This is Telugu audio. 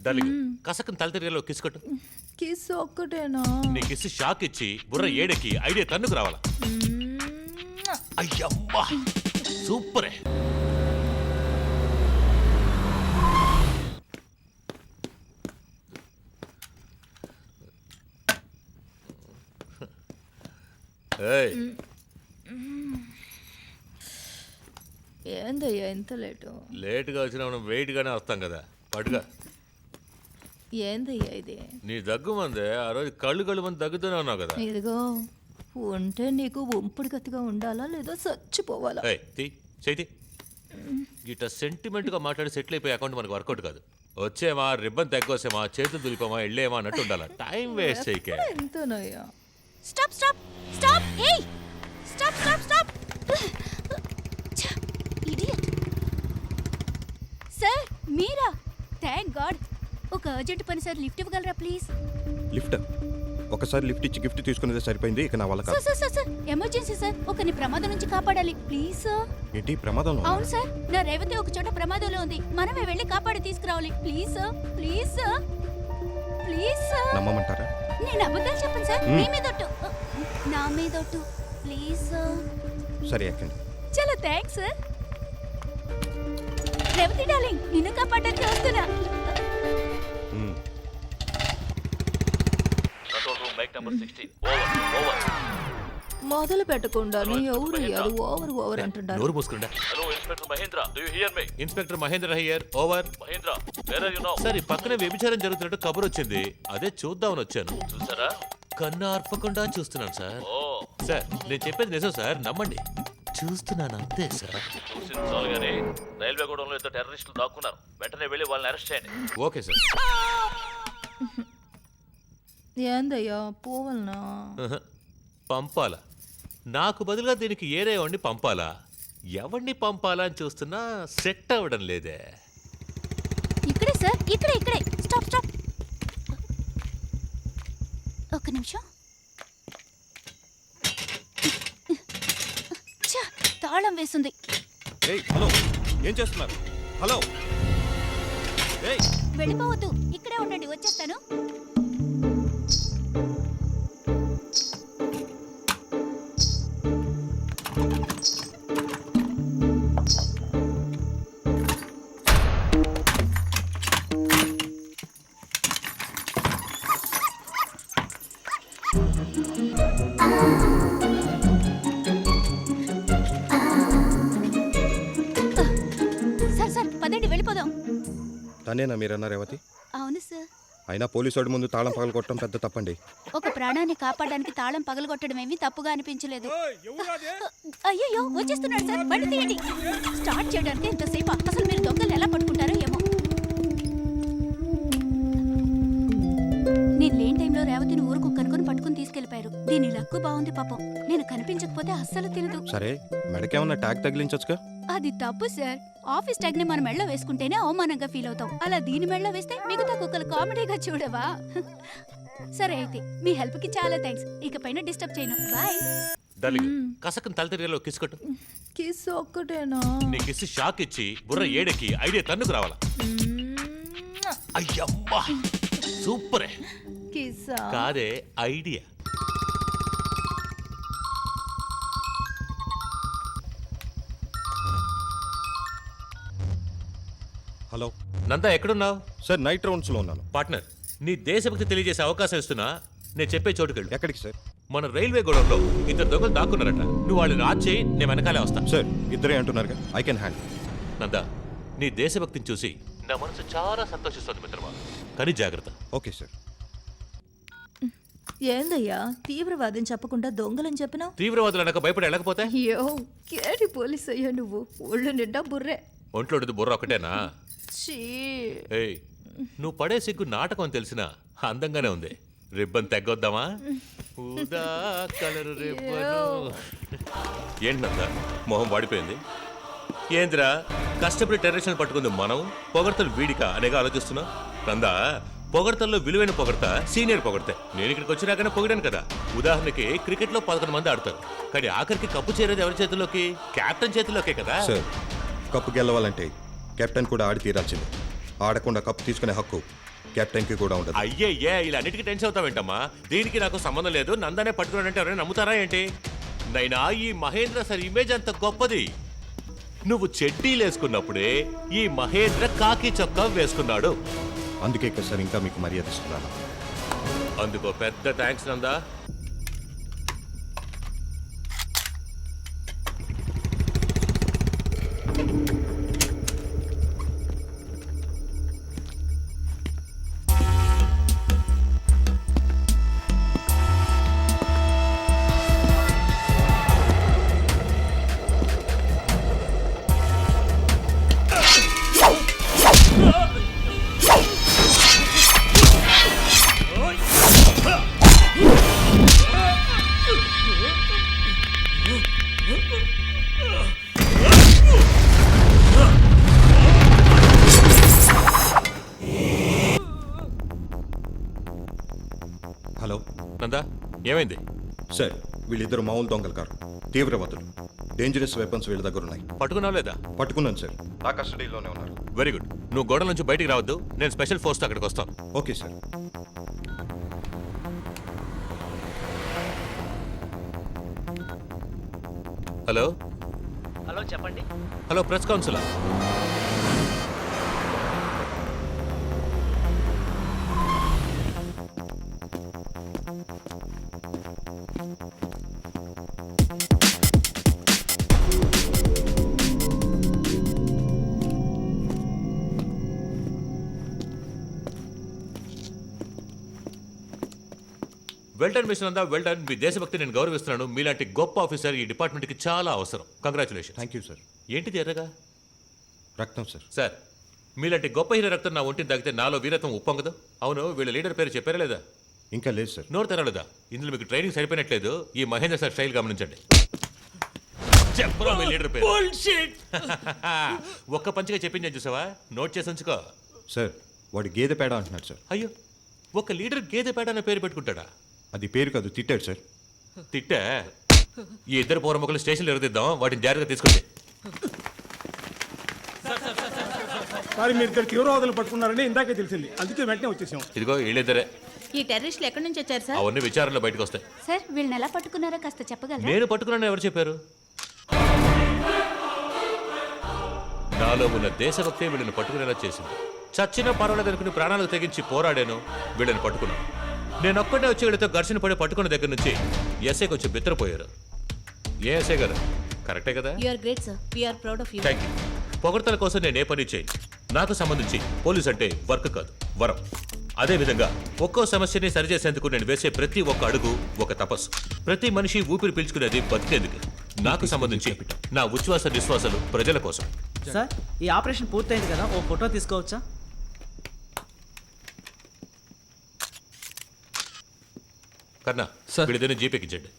డార్లింగ్ కసకం తల తిరిగేలో కిస్ కొట్టు. కిస్ ఒక్కటేనా? నీ కిస్ షాక్ ఇచ్చి బుర్ర ఏడెక్కి ఐడియా తన్నుకు రావాలా. అయ్యమ్మా సూపరే. ఏందయ్యా ఎంత లేటుగా వచ్చినా మనం వెయిట్గానే వస్తాం కదా. పడుగా. ఏందయ్యా ఇది? నీ దగ్గు మందే ఆ రోజు కళ్ళు మంది దగ్గుతూనే ఉన్నావు కదా. ఇదిగో ఉంటే నీకు ఉంపుడు గతిగా ఉండాలా లేదా చచ్చిపోవాలా? చేతి గిట్ట సెంటిమెంట్గా మాట్లాడి సెటిల్ అయిపోయి అకౌంట్ మనకు వర్కౌట్ కాదు. వచ్చేమా రిబ్బన్ తగ్గోసేమా చేతులు దులిపోమా వెళ్ళేమా అన్నట్టు ఉండాలా. టైం వేస్ట్ చేయకే. ఎంతనయ్యా? Stop stop stop. Hey stop stop stop. Idiot. Sir మీరా? Thank God. ఒక అర్జెంట్ పని సార్, లిఫ్ట్ ఇవ్వగలరా ప్లీజ్? లిఫ్ట్? ఒకసారి లిఫ్ట్ ఇచ్చి గిఫ్ట్ తీసుకునేది సరిపోయింది, ఇక నా వల్ల కాదు. Sir sir sir emergency sir, ఒకరిని ప్రమాదం నుంచి కాపాడాలి ప్లీజ్ సార్. ఏంటి ప్రమాదం? అవును సార్, నా రేవతి ఒక చోట ప్రమాదంలో ఉంది, మనమే వెళ్ళి కాపాడి తీసుకురావాలి please sir. Please sir, please sir. నమ్మమంటారా? నేను అబద్ధాలు చెప్పను సార్, మీ మీదొట్టు, నా మీదొట్టు ప్లీజ్ సార్. సరే ఎక్కండి. చాలా థ్యాంక్స్ సార్. రేవతి డార్లింగ్, నిన్ను కాపాడడానికి వస్తున్నా. మొదలు పెట్టకుండా ఎవరు అది ఓవర్ ఓవర్ అంటున్నారు. నోరు మూసుకుంటా. Hello inspector Mahendra, do you hear me? Inspector Mahendra here. Over. Mahendra, where are you now? Sir ఈ పక్కనే వ్యభిచారం జరుగుతున్నట్టు కబురు వచ్చింది, అదే చూద్దామని వచ్చాను. చూసారా? కన్ను ఆర్పకుండా చూస్తున్నాను సార్. ఓ సార్ నేను చెప్పేది నిజం సార్, నమ్మండి. చూస్తున్నాను అంతే సార్. చూసింది చాలు గానీ రైల్వే గూడెంలో ఇద్దరు టెర్రరిస్టులు దాక్కున్నారు, వెంటనే వెళ్ళి వాళ్ళని అరెస్ట్ చేయండి. Okay sir. ఏందయ్యా పోవాలనా? పంపాలా? నాకు బదులుగా దీనికి ఏరే వాడిని పంపాలా? ఎవరిని పంపాలా అని చూస్తున్నా సెట్ అవ్వడం లేదే. ఇక్కడే సార్, ఇక్కడే ఇక్కడే. Stop stop. ఒక్క నిమిషం. తాళం వేసింది. ఏయ్ హలో, ఏం చేస్తున్నారు? హలో, ఏయ్ వెళ్ళిపోవద్దు, ఇక్కడే ఉండండి, వచ్చేస్తాను. సార్ సార్ పదండి వెళ్ళిపోదాం. తనేనా మీరన్నా రేవతి? అవును సార్. అయినా పోలీసు ముందు తాళం పగలు కొట్టడం పెద్ద తప్పండి. ఒక ప్రాణాన్ని కాపాడడానికి తాళం పగలగొట్టడం ఏమీ తప్పుగా అనిపించలేదు. అయ్యో వచ్చేస్తున్నాడు సార్, బండి తీయండి. స్టార్ట్ చేయడానికి ఎంతసేపు? అసలు మీరు దొంగలు ఎలా పట్టుకుంటారో ఏమో. నేను లేని టైంలో రేవతిని ఊరుకు కనుకొని పట్టుకుని తీసుకెళ్లిపోయారు. దీని లక్కు బాగుంది పాపం, నేను కనిపించకపోతే అస్సలు తినదు. సరే మెడకేమన్నా ట్యాగ్ తగిలించొచ్చుగా? అది తప్పు సార్. ఆఫీస్ ట్యాగ్ ని మన మెళ్ళ వేసుకుంటేనే అవమానంగా ఫీల్ అవుతాం, అలా దీని మెళ్ళ వేస్తే మిగతా కుక్కలు కామెడీగా చూడవా? సరే అయితే మీ హెల్ప్ కి చాలా థ్యాంక్స్, ఇకపైన డిస్టర్బ్ చేయను. బాయ్. డార్లింగ్ కసకం తల తిరిగేలో కిస్ కొట్టు. కిస్ ఒక్కటేనా? నీ కిస్ షాక్ ఇచ్చి బుర్ర ఏడెక్కి ఐడియా తన్నుకు రావాలా. అయ్యమ్మా సూపరే. కిస్సా? కాదే ఐడియా. హలో నందా ఎక్కడున్నావు? సార్, నైట్ రౌండ్స్లో ఉన్నాను. పార్ట్నర్, నీ దేశభక్తి తెలియజేసే అవకాశం ఇస్తున్నా, నేను చెప్పే చోటుకెళ్ళు. ఎక్కడికి సార్? మన రైల్వే గోడంలో ఇద్దరు దొంగలు దాక్కున్నారట, నువ్వు వాళ్ళని రాజ్ చేయి, నేను వెనకాలే వస్తా. సార్ ఇద్దరే అంటున్నారుగా, ఐ కెన్ హ్యాండిల్. నందా, నీ దేశభక్తిని చూసి నా మనసు చాలా సంతోషిస్తుంది మిత్రమా, కానీ జాగ్రత్త. Okay sir. ఏందయ్యా తీవ్రవాదం చెప్పకుండా దొంగలని చెప్పినావు? తీవ్రవాదులు అనక భయపడి వెళ్ళకపోతే? అయ్యో కేటి పోలీస్ అయ్యా నువ్వు, ఒళ్ళు నిండా బుర్రే. ఒంట్లోది బుర్ర ఒకటేనా? ఛీ. ఏయ్, నువ్వు పడే సిగ్గు నాటకం అని తెలిసినా అందంగానే ఉంది. రిబ్బన్ తెగ్గొద్దామా? ఊదా కలర్ రిబ్బను. ఏంటంతా మొహం వాడిపోయింది? ఏంద్రా కష్టపడి టెర్రరిస్టులను పట్టుకుంది మనం, పొగడతలు వీడిక అనేగా ఆలోచిస్తున్నా. నందా, పొగడతల్లో విలువైన పొగడత సీనియర్ పొగడతే. నేను ఇక్కడికి వచ్చినాకనే పొగిడాను కదా. ఉదాహరణకి క్రికెట్లో 11 మంది ఆడతారు, కానీ ఆఖరికి కప్పు చేరేది ఎవరి చేతిలోకి? కెప్టెన్ చేతిలోకే కదా. సార్, కప్పు గెలవాలంటే కెప్టెన్ కూడా ఆడి తీరాల్సింది. ఆడకుండా కప్పు తీసుకునే హక్కు కెప్టెన్కి కూడా ఉండదు. అయ్యయ్యే ఇలా అన్నిటికీ టెన్షన్ అవుతావేంటమ్మా? దీనికి నాకు సంబంధం లేదు, నందానే పట్టుకున్నాడంటే ఎవరైనా నమ్ముతారా ఏంటి? నైనా ఈ మహేంద్ర సార్ ఇమేజ్ అంత గొప్పది. నువ్వు చెడ్డీలు వేసుకున్నప్పుడే ఈ మహేంద్ర కాకి చొక్కా వేసుకున్నాడు. అందుకే కదా సార్ ఇంకా మీకు మర్యాద ఇస్తున్నాను. అందుకో పెద్ద థ్యాంక్స్ నందా. హలో నందా, ఏమైంది? సార్, వీళ్ళిద్దరు మామూలు దొంగలు కారు, తీవ్రవాదులు. డేంజరస్ వెపన్స్ వీళ్ళ దగ్గర ఉన్నాయి. పట్టుకున్నావు లేదా? పట్టుకున్నాను సార్, నా కస్టడీలోనే ఉన్నారు. Very good. నువ్వు గోడ నుంచి బయటికి రావద్దు, నేను స్పెషల్ ఫోర్స్తో అక్కడికి వస్తాను. Okay sir. హలో హలో చెప్పండి. హలో, ప్రెస్ కౌన్సిలా? వెల్డన్ మిషన్ అందా, వెల్డన్. మీ దేశభక్తి నేను గౌరవిస్తున్నాను. మీలాంటి గొప్ప ఆఫీసర్ ఈ డిపార్ట్మెంట్కి చాలా అవసరం. కంగ్రాచులేషన్. Thank you sir. ఏంటిది ఎర్రగా? రక్తం సార్. సార్, మీలాంటి గొప్ప హీరో రక్తం నా ఒంటిని తాగితే నాలో వీరత్వం ఉప్పొంగదు. అవును, వీళ్ళ లీడర్ పేరు చెప్పారా లేదా? ఇంకా లేదు సార్. నోరు తెరలేదా? ఇందులో మీకు ట్రైనింగ్ సరిపోయినట్లేదు. ఈ మహేంద్ర సార్ స్టైల్ గమనించండి. చెప్పరా మీ లీడర్ పేరు? ఒక్క పంచిగా చెప్పింది చూసావా? నోట్ చేసి ఉంచుకో. సార్, వాడు గేదె పేడ అంటున్నాడు సార్. అయ్యో, ఒక లీడర్ గేదె పేడ అనే పేరు పెట్టుకుంటాడా? అది పేరు కాదు, తిట్టాడు సార్. తిట్టా? ఈ ఇద్దరు పూర్వముఖులు స్టేషన్లో ఎరుగుదిద్దాం, వాటిని జాగ్రత్తగా తీసుకుంటే. సార్, మీరు ఇక్కడ తీవ్రవాదులు పట్టుకున్నారని ఇందాకే తెలిసింది, అందుకే వెంటనే వచ్చేసాం. ఇదిగో వీళ్ళిద్దరే. ఈ టెర్రరిస్టులు ఎక్కడి నుంచి వచ్చారు సార్? అవన్నీ విచారణలో బయటకు వస్తాయి. సార్, వీళ్ళని ఎలా పట్టుకున్నారో కాస్త చెప్పగలరా? నేను పట్టుకున్నాను ఎవరు చెప్పారు? నాలో ఉన్న దేశభక్తి వీళ్ళని పట్టుకునేలా చేసింది. చచ్చిన పర్వాలేదు అనుకుని ప్రాణాలకు తెగించి పోరాడాను, వీళ్ళని పట్టుకున్నాను. నేను ఒక్కడే వచ్చి వీళ్ళతో ఘర్షణ పడి పట్టుకున్న దగ్గర నుంచి ఎస్ఐ కొంచెం బిత్తరపోయారు. ఏ ఎస్ఐ గారు, కరెక్టే కదా? You are great sir, we are proud of you. Thank you. పొగడ్తల కోసం నేను ఏ పని చేయను. నాకు సంబంధించి పోలీస్ అంటే వర్క్ కాదు, వరం. అదేవిధంగా ఒక్కో సమస్యని సరిచేసేందుకు నేను వేసే ప్రతి ఒక్క అడుగు ఒక తపస్సు. ప్రతి మనిషి ఊపిరి పీల్చుకునేది బతికేందుకు. నాకు సంబంధించి నా ఉచ్ఛ్వాస నిశ్వాసాలు ప్రజల కోసం. సార్, ఈ ఆపరేషన్ పూర్తయింది కదా, ఓ ఫోటో తీసుకోవచ్చా? కన్నా, వీళ్ళిద్దరిని జీపేకి ఇచ్చండి.